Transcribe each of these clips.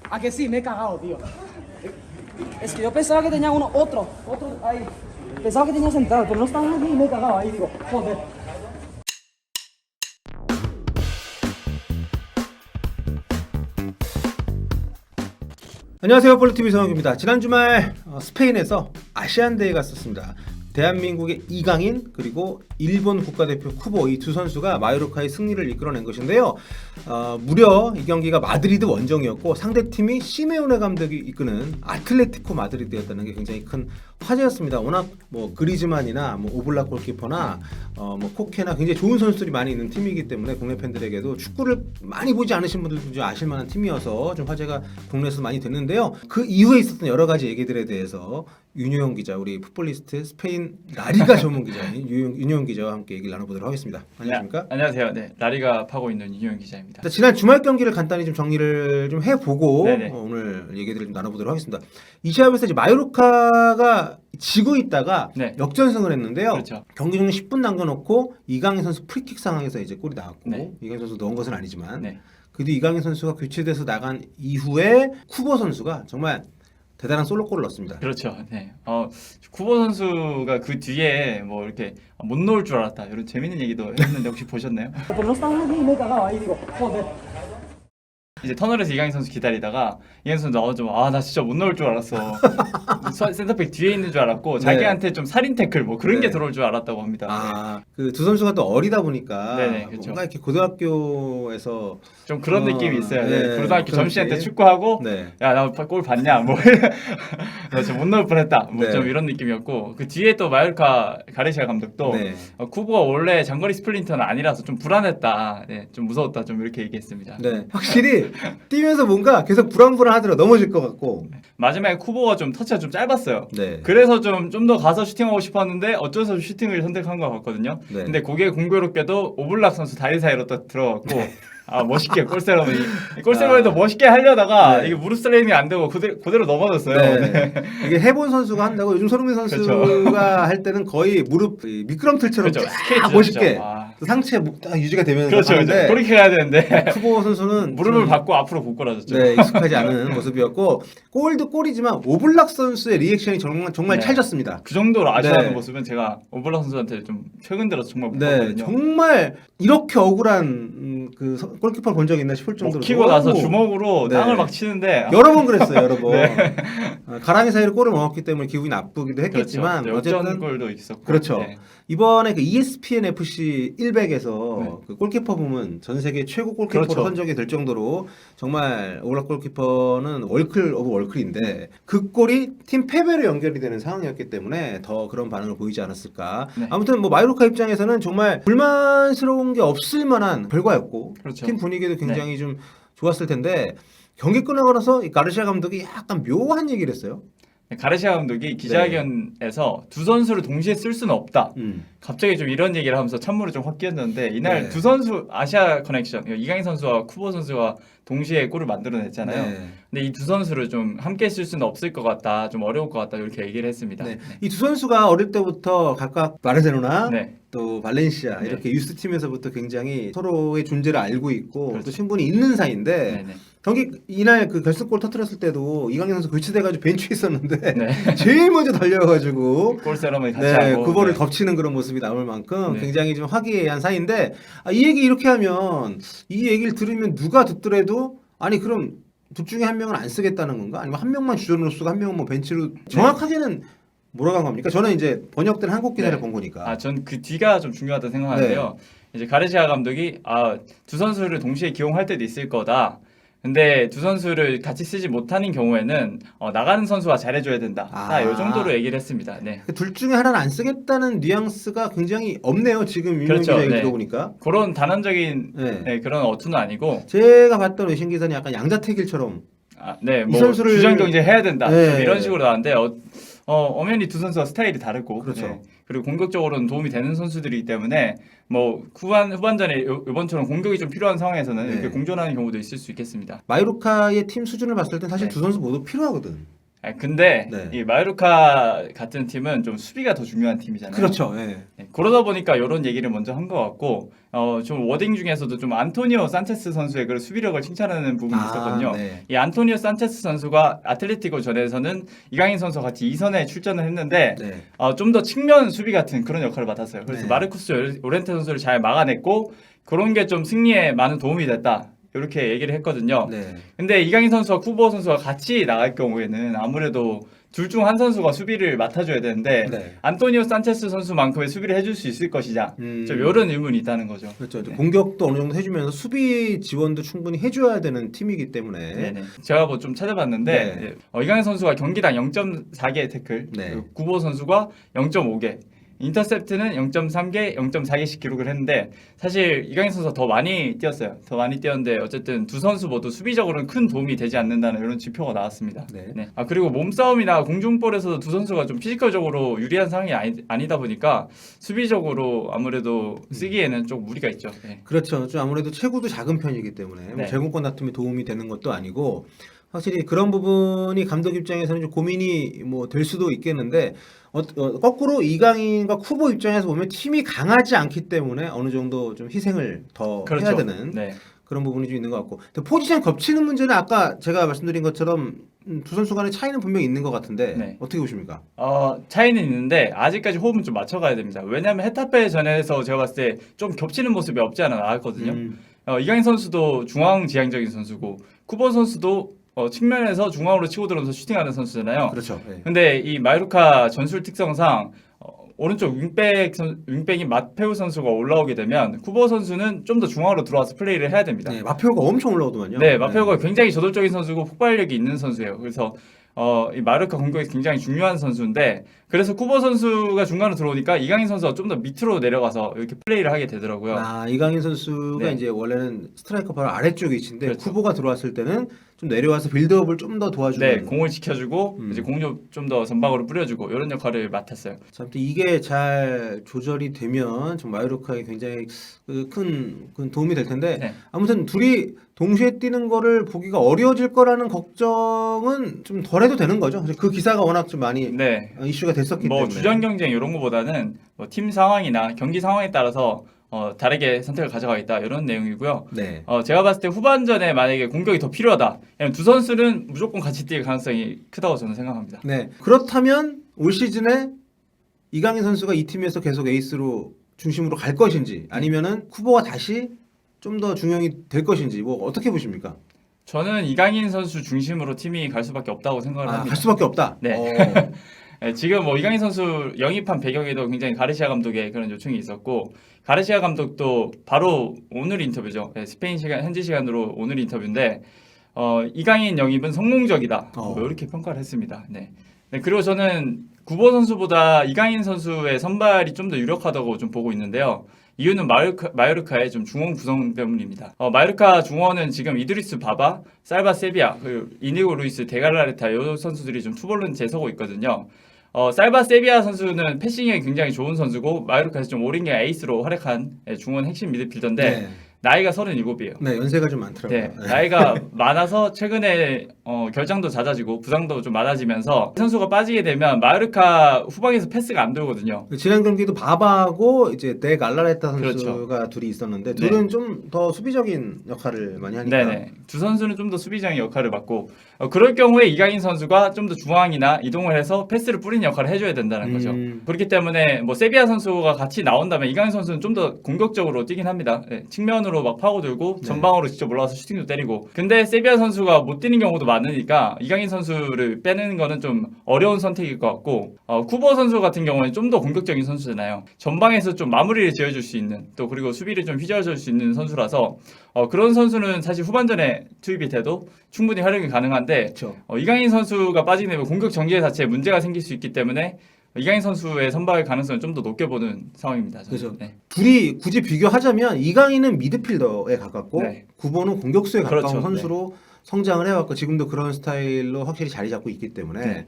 A que sí, me he cagado, tío. Es que yo pensaba que tenía otro ahí. Pensaba que tenía central, pero no estaban aquí y me he cagado ahí, digo, joder. 안녕하세요, 볼리TV 성욱입니다. 지난 주말 스페인에서 아시안대회가 있었습니다. 대한민국의 이강인 그리고 일본 국가대표 쿠보 이 두 선수가 마요르카의 승리를 이끌어낸 것인데요. 무려 이 경기가 마드리드 원정이었고 상대팀이 시메오네 감독이 이끄는 아틀레티코 마드리드였다는 게 굉장히 큰 화제였습니다. 워낙 뭐 그리즈만이나 뭐 오블락 골키퍼나 뭐 코케나 굉장히 좋은 선수들이 많이 있는 팀이기 때문에 국내 팬들에게도 축구를 많이 보지 않으신 분들도 좀 아실 만한 팀이어서 좀 화제가 국내에서 많이 됐는데요. 그 이후에 있었던 여러 가지 얘기들에 대해서 윤효영 기자, 우리 풋볼리스트 스페인 라리가 전문 기자인 윤효영 기자와 함께 얘기를 나눠보도록 하겠습니다. 안녕하십니까? 네, 안녕하세요. 네, 라리가 파고 있는 윤효영 기자입니다. 지난 주말 경기를 간단히 좀 정리를 좀 해보고 네네. 오늘 얘기들을 좀 나눠보도록 하겠습니다. 이 시합에서 이제 마요르카가 지고 있다가 네. 역전승을 했는데요. 그렇죠. 경기 중 10분 남겨놓고 이강인 선수 프리킥 상황에서 이제 골이 나왔고 네. 이강인 선수 넣은 것은 아니지만 네. 그래도 이강인 선수가 교체돼서 나간 이후에 쿠보 선수가 정말 대단한 솔로골을 넣었습니다. 그렇죠. 네. 쿠보 선수가 그 뒤에 뭐 이렇게 못 넣을 줄 알았다 이런 재밌는 얘기도 했는데 혹시 보셨나요? Pero no estaban aquí y me he cagado ahí, digo, joder. 이제 터널에서 이강인 선수 기다리다가 이강인 선수 나오자마자 나 진짜 못 넣을 줄 알았어. 센터백 뒤에 있는 줄 알았고 자기한테 좀 살인 태클 뭐 그런 게 들어올 줄 알았다고 합니다. 그 두 선수가 또 어리다 보니까 네네, 그렇죠. 뭔가 이렇게 고등학교에서 좀 그런 느낌이 있어요. 네, 네. 고등학교 그런 점심때 느낌. 축구하고 네. 야 나 골 봤냐 뭐 나 진짜 못 넣을 뻔했다 뭐 네. 좀 이런 느낌이었고 그 뒤에 또 마요르카 가르시아 감독도 네. 쿠보가 원래 장거리 스플린터는 아니라서 좀 불안했다, 네, 좀 무서웠다 좀 이렇게 얘기했습니다. 네, 확실히 뛰면서 뭔가 계속 불안불안하더라. 넘어질 것 같고. 마지막에 쿠보가 좀 터치가 좀 짧았어요. 네. 그래서 좀 더 가서 슈팅하고 싶었는데 어쩔 수 없이 슈팅을 선택한 것 같거든요. 네. 근데 그게 공교롭게도 오블락 선수 다리 사이로 또 들어갔고 멋있게 골세러머니 골세러머니도 멋있게 하려다가 네. 이게 무릎 슬라이딩이 안 되고 그대로 넘어졌어요. 네. 네. 이게 해본 선수가 한다고 요즘 손흥민 선수가 그렇죠. 할 때는 거의 무릎 미끄럼틀처럼 그렇죠. 쫙 스케이트죠, 멋있게 진짜. 또 상체 딱 유지가 되면서 그렇죠. 하는데 그렇게 가야 되는데 쿠보 선수는 무릎을 좀, 받고 앞으로 곧골아졌죠. 네, 익숙하지 않은 모습이었고 골도 골이지만 오블락 선수의 리액션이 정말 네. 찰졌습니다. 그 정도로 아쉬워하는 네. 모습은 제가 오블락 선수한테 좀 최근 들어서 정말 못 네, 봤거든요. 정말 이렇게 억울한 골키퍼를 본 적이 있나 싶을 정도로 먹히고 나서 너무 주먹으로 네. 땅을 막 치는데 여러 번 그랬어요, 여러 번. 네. 가랑이 사이로 골을 먹었기 때문에 기분이 나쁘기도 했겠지만 그렇죠. 어쨌든 역전골도 있었고 그렇죠. 네. 이번에 그 ESPN FC 100에서 네. 그 골키퍼 부문 전 세계 최고 골키퍼로 그렇죠. 선정이 될 정도로 정말 오블락 골키퍼는 월클 오브 월클인데 그 골이 팀 패배로 연결이 되는 상황이었기 때문에 더 그런 반응을 보이지 않았을까. 네. 아무튼 뭐 마요르카 입장에서는 정말 불만스러운 게 없을 만한 결과였고 그렇죠. 팀 분위기도 굉장히 좀 좋았을 텐데 경기 끝나고 나서 이 가르시아 감독이 약간 묘한 얘기를 했어요. 가르시아 감독이 기자회견에서 두 선수를 동시에 쓸 수는 없다. 갑자기 좀 이런 얘기를 하면서 찬물을 좀 확 끼얹는데 이날 네. 두 선수 아시아 커넥션 이강인 선수와 쿠보 선수가 동시에 골을 만들어냈잖아요. 네. 근데 이 두 선수를 좀 함께 쓸 수는 없을 것 같다, 좀 어려울 것 같다 이렇게 얘기를 했습니다. 네. 이 두 선수가 어릴 때부터 각각 바르셀로나 네. 또 발렌시아 네. 이렇게 유스 팀에서부터 굉장히 서로의 존재를 알고 있고 그렇죠. 또 친분이 있는 사이인데 네. 네. 경기 이날 그 결승골 터뜨렸을 때도 이강인 선수 교체돼가지고 벤치에 있었는데 네. 제일 먼저 달려가지고 골 세러머니 같이 네, 하고 그거를 네. 덮치는 그런 모습이 나올 만큼 네. 굉장히 좀 화기애애한 사이인데 이 얘기 이렇게 하면 이 얘기를 들으면 누가 듣더라도 아니 그럼 둘 중에 한 명은 안 쓰겠다는 건가? 아니면 한 명만 주전으로 쓰고 한 명은 뭐 벤치로 정확하게는 뭐라고 한 겁니까? 저는 이제 번역된 한국 기사를 네. 본 거니까. 전 그 뒤가 좀 중요하다고 생각하는데요. 이제 가르시아 감독이 두 선수를 동시에 기용할 때도 있을 거다. 근데 두 선수를 같이 쓰지 못하는 경우에는 나가는 선수가 잘해줘야 된다. 이 정도로 얘기를 했습니다. 네. 둘 중에 하나는 안 쓰겠다는 뉘앙스가 굉장히 없네요. 지금 유명 그렇죠. 기자 얘기 네. 들어보니까. 그런 단언적인 네. 그런 어투는 아니고 제가 봤던 외신 기사는 약간 양자택일처럼 네, 이 뭐 선수를- 주전 경쟁 해야 된다. 네. 좀 이런 식으로 나왔는데 엄연히 두 선수가 스타일이 다르고 그렇죠. 네. 그리고 공격적으로는 도움이 되는 선수들이기 때문에 뭐 후반전에 이번처럼 공격이 좀 필요한 상황에서는 네. 이렇게 공존하는 경우도 있을 수 있겠습니다. 마요르카의 팀 수준을 봤을 때 사실 네. 두 선수 모두 필요하거든. 근데 네. 이 마요르카 같은 팀은 좀 수비가 더 중요한 팀이잖아요. 그렇죠. 예. 네, 그러다 보니까 이런 얘기를 먼저 한 것 같고 좀 워딩 중에서도 좀 안토니오 산체스 선수의 그 수비력을 칭찬하는 부분이 있었거든요. 네. 이 안토니오 산체스 선수가 아틀레티코 전에서는 이강인 선수와 같이 2선에 출전을 했는데 네. 좀 더 측면 수비 같은 그런 역할을 맡았어요. 그래서 네. 마르쿠스 오렌테 선수를 잘 막아냈고 그런 게 좀 승리에 많은 도움이 됐다. 이렇게 얘기를 했거든요. 네. 근데 이강인 선수와 쿠보 선수가 같이 나갈 경우에는 아무래도 둘 중 한 선수가 수비를 맡아줘야 되는데 네. 안토니오 산체스 선수만큼의 수비를 해줄 수 있을 것이냐 좀 이런 의문이 있다는 거죠. 그렇죠. 네. 공격도 어느 정도 해주면서 수비 지원도 충분히 해줘야 되는 팀이기 때문에. 네네. 제가 뭐 좀 찾아봤는데 네. 이강인 선수가 경기당 0.4개 태클, 네. 그리고 구보 선수가 0.5개, 인터셉트는 0.3개, 0.4개씩 기록을 했는데 사실 이강인 선수가 더 많이 뛰었어요. 더 많이 뛰었는데 어쨌든 두 선수 모두 수비적으로는 큰 도움이 되지 않는다는 이런 지표가 나왔습니다. 네. 그리고 몸싸움이나 공중볼에서도 두 선수가 좀 피지컬적으로 유리한 상황이 아니다 보니까 수비적으로 아무래도 쓰기에는 좀 무리가 있죠. 네. 그렇죠. 좀 아무래도 체구도 작은 편이기 때문에 뭐 네. 제공권 다툼이 도움이 되는 것도 아니고 확실히 그런 부분이 감독 입장에서는 좀 고민이 뭐 될 수도 있겠는데 거꾸로 이강인과 쿠보 입장에서 보면 팀이 강하지 않기 때문에 어느 정도 좀 희생을 더 그렇죠. 해야 되는 네. 그런 부분이 좀 있는 것 같고 근데 포지션 겹치는 문제는 아까 제가 말씀드린 것처럼 두 선수 간의 차이는 분명히 있는 것 같은데 네. 어떻게 보십니까? 차이는 있는데 아직까지 호흡은 좀 맞춰가야 됩니다. 왜냐하면 헤타페 전에서 제가 봤을 때 좀 겹치는 모습이 없지 않아 나왔거든요. 이강인 선수도 중앙지향적인 선수고 쿠보 선수도 측면에서 중앙으로 치고 들어오면서 슈팅하는 선수잖아요. 그렇죠. 네. 근데 이 마요르카 전술 특성상 오른쪽 윙백인 마페우 선수가 올라오게 되면 쿠보 선수는 좀 더 중앙으로 들어와서 플레이를 해야 됩니다. 네, 마페오가 엄청 올라오더만요. 네, 마페오가 굉장히 저돌적인 선수고 폭발력이 있는 선수예요. 그래서 이 마르카 공격이 굉장히 중요한 선수인데 그래서 쿠보 선수가 중간으로 들어오니까 이강인 선수가 좀 더 밑으로 내려가서 이렇게 플레이를 하게 되더라고요. 이강인 선수가 네. 이제 원래는 스트라이커 바로 아래쪽 위치인데 그렇죠. 쿠보가 들어왔을 때는 좀 내려와서 빌드업을 좀 더 도와주는. 네, 공을 지켜주고 이제 공을 좀 더 전방으로 뿌려주고 이런 역할을 맡았어요. 참 이게 잘 조절이 되면 좀 마요르카에 굉장히 큰 도움이 될 텐데 네. 아무튼 둘이 동시에 뛰는 거를 보기가 어려워질 거라는 걱정은 좀 덜해도 되는 거죠. 그 기사가 워낙 좀 많이 네, 이슈가 됐었기 뭐 때문에. 주전 경쟁 이런 거보다는 뭐 팀 상황이나 경기 상황에 따라서 다르게 선택을 가져가겠다 이런 내용이고요. 네. 제가 봤을 때 후반전에 만약에 공격이 더 필요하다. 왜냐면 두 선수는 무조건 같이 뛸 가능성이 크다고 저는 생각합니다. 네. 그렇다면 올 시즌에 이강인 선수가 이 팀에서 계속 에이스로 중심으로 갈 것인지 아니면은 쿠보가 다시 좀 더 중용이 될 것인지 뭐 어떻게 보십니까? 저는 이강인 선수 중심으로 팀이 갈 수밖에 없다고 생각을 합니다. 갈 수밖에 없다. 네. 네, 지금 뭐 이강인 선수 영입한 배경에도 굉장히 가르시아 감독의 그런 요청이 있었고 가르시아 감독도 바로 오늘 인터뷰죠. 네, 스페인 시간 현지 시간으로 오늘 인터뷰인데 이강인 영입은 성공적이다. 뭐 이렇게 평가를 했습니다. 네. 네, 그리고 저는 구보 선수보다 이강인 선수의 선발이 좀 더 유력하다고 좀 보고 있는데요. 이유는 마요르카의 좀 중원 구성 때문입니다. 마요르카 중원은 지금 이드리스 바바, 살바 세비야, 그리고 이니고 루이스, 데갈라레타 이 선수들이 좀 투볼은 재서고 있거든요. 살바 세비야 선수는 패싱이 굉장히 좋은 선수고 마요르카에서 좀 오랜 게 에이스로 활약한 중원 핵심 미드필더인데 네. 나이가 37이에요. 네, 연세가 좀 많더라고요. 네, 나이가 많아서 최근에 결장도 잦아지고 부상도 좀 많아지면서 선수가 빠지게 되면 마요르카 후방에서 패스가 안 돌거든요. 지난 경기도 바바하고 이제 데 갈라레타 선수가 그렇죠. 둘이 있었는데 둘은 좀 더 수비적인 역할을 많이 하니까. 네네. 두 선수는 좀 더 수비적인 역할을 맡고 그럴 경우에 이강인 선수가 좀 더 중앙이나 이동을 해서 패스를 뿌리는 역할을 해줘야 된다는 거죠. 그렇기 때문에 뭐 세비야 선수가 같이 나온다면 이강인 선수는 좀 더 공격적으로 뛰긴 합니다. 네, 측면으로 막 파고들고 전방으로 직접 올라와서 슈팅도 때리고. 근데 세비야 선수가 못 뛰는 경우도 많으니까 이강인 선수를 빼는 거는 좀 어려운 선택일 것 같고 쿠보 선수 같은 경우는 좀 더 공격적인 선수잖아요. 전방에서 좀 마무리를 지어줄 수 있는 또 그리고 수비를 좀 휘저어줄 수 있는 선수라서 그런 선수는 사실 후반전에 투입이 돼도 충분히 활용이 가능한데 그렇죠. 이강인 선수가 빠지게 되면 공격 전개 자체에 문제가 생길 수 있기 때문에 이강인 선수의 선발 가능성을 좀 더 높게 보는 상황입니다. 저는. 그렇죠. 네. 둘이 굳이 비교하자면 이강인은 미드필더에 가깝고 네. 구보는 공격수에 가까운 그렇죠. 선수로 성장을 해왔고 지금도 그런 스타일로 확실히 자리 잡고 있기 때문에 네.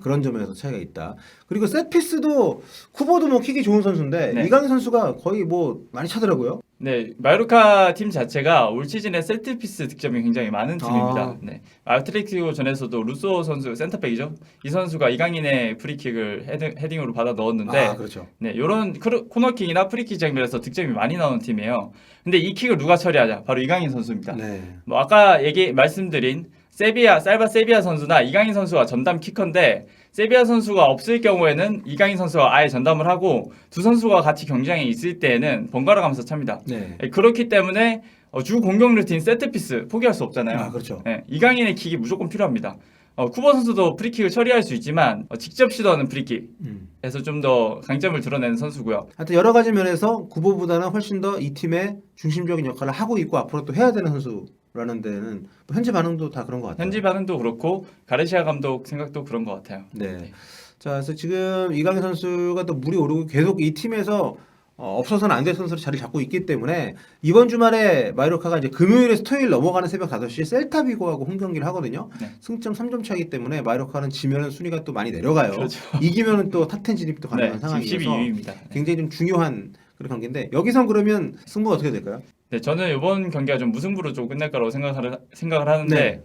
그런 점에서 차이가 있다. 그리고 셋피스도 쿠보도 뭐 킥이 좋은 선수인데 네. 이강인 선수가 거의 뭐 많이 차더라고요. 네, 마요르카 팀 자체가 올 시즌에 세트피스 득점이 굉장히 많은 팀입니다. 아. 네, 아틀레티코 전에서도 루소 선수 센터백이죠. 이 선수가 이강인의 프리킥을 헤딩으로 받아 넣었는데, 아, 그렇죠. 네, 이런 코너킥이나 프리킥 장면에서 득점이 많이 나오는 팀이에요. 근데 이 킥을 누가 처리하냐? 바로 이강인 선수입니다. 네. 뭐 아까 말씀드린 살바 세비야 선수나 이강인 선수가 전담 키커인데 세비야 선수가 없을 경우에는 이강인 선수가 아예 전담을 하고 두 선수가 같이 경쟁에 있을 때에는 번갈아 가면서 찹니다. 네. 그렇기 때문에 주 공격 루틴 세트피스 포기할 수 없잖아요. 아, 그렇죠. 네, 이강인의 킥이 무조건 필요합니다. 쿠버 선수도 프리킥을 처리할 수 있지만 직접 시도하는 프리킥에서 좀 더 강점을 드러내는 선수고요. 하여튼 여러 가지 면에서 구보보다는 훨씬 더 이 팀의 중심적인 역할을 하고 있고 앞으로 또 해야 되는 선수라는 데는 뭐 현지 반응도 다 그런 것 같아요. 현지 반응도 그렇고 가르시아 감독 생각도 그런 것 같아요. 네. 자, 그래서 지금 이강인 선수가 또 물이 오르고 계속 이 팀에서 없어서는 안 될 선수로 자리 잡고 있기 때문에 이번 주말에 마요르카가 이제 금요일에서 토요일 넘어가는 새벽 5시에 셀타비고하고 홈 경기를 하거든요. 네. 승점 3점 차이기 때문에 마요르카는 지면은 순위가 또 많이 내려가요. 그렇죠. 이기면은 또 탑10 진입도 가능한 네, 상황이어서 12위입니다. 굉장히 좀 중요한 그런 경기인데 여기선 그러면 승부가 어떻게 될까요? 네, 저는 이번 경기가 좀 무승부로 좀 끝날 거라고 생각을 하는데 네.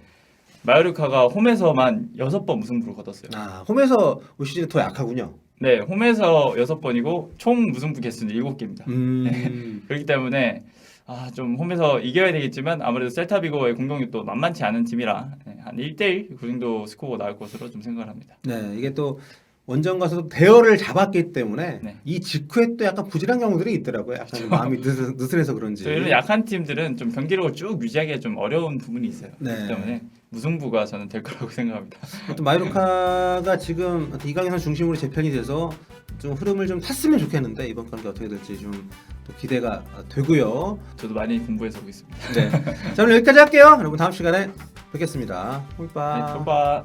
마요르카가 홈에서만 6번 무승부를 거뒀어요. 아, 홈에서 올 시즌에 더 약하군요. 네, 홈에서 6번이고 총 무승부 개수는 7개입니다. 그렇기 때문에 좀 홈에서 이겨야 되겠지만 아무래도 셀타비고의 공격력도 만만치 않은 팀이라 한 1대1 그 정도 스코어가 나올 것으로 좀 생각을 합니다. 네, 이게 또 원정 가서도 대열을 잡았기 때문에 네. 이 직후에 또 약간 부진한 경우들이 있더라고요. 약간 좀 마음이 느슨해서 그런지. 또 이런 약한 팀들은 좀 경기력을 쭉 유지하기가 좀 어려운 부분이 있어요. 네. 그렇기 때문에 무승부가 저는 될 거라고 생각합니다. 또 마요르카가 지금 이강인 선수 중심으로 재편이 돼서 좀 흐름을 좀 탔으면 좋겠는데 이번 경기 어떻게 될지 좀 또 기대가 되고요. 저도 많이 공부해서 보겠습니다. 네. 자, 오늘 여기까지 할게요. 여러분 다음 시간에 뵙겠습니다. 홈빠. 네, 바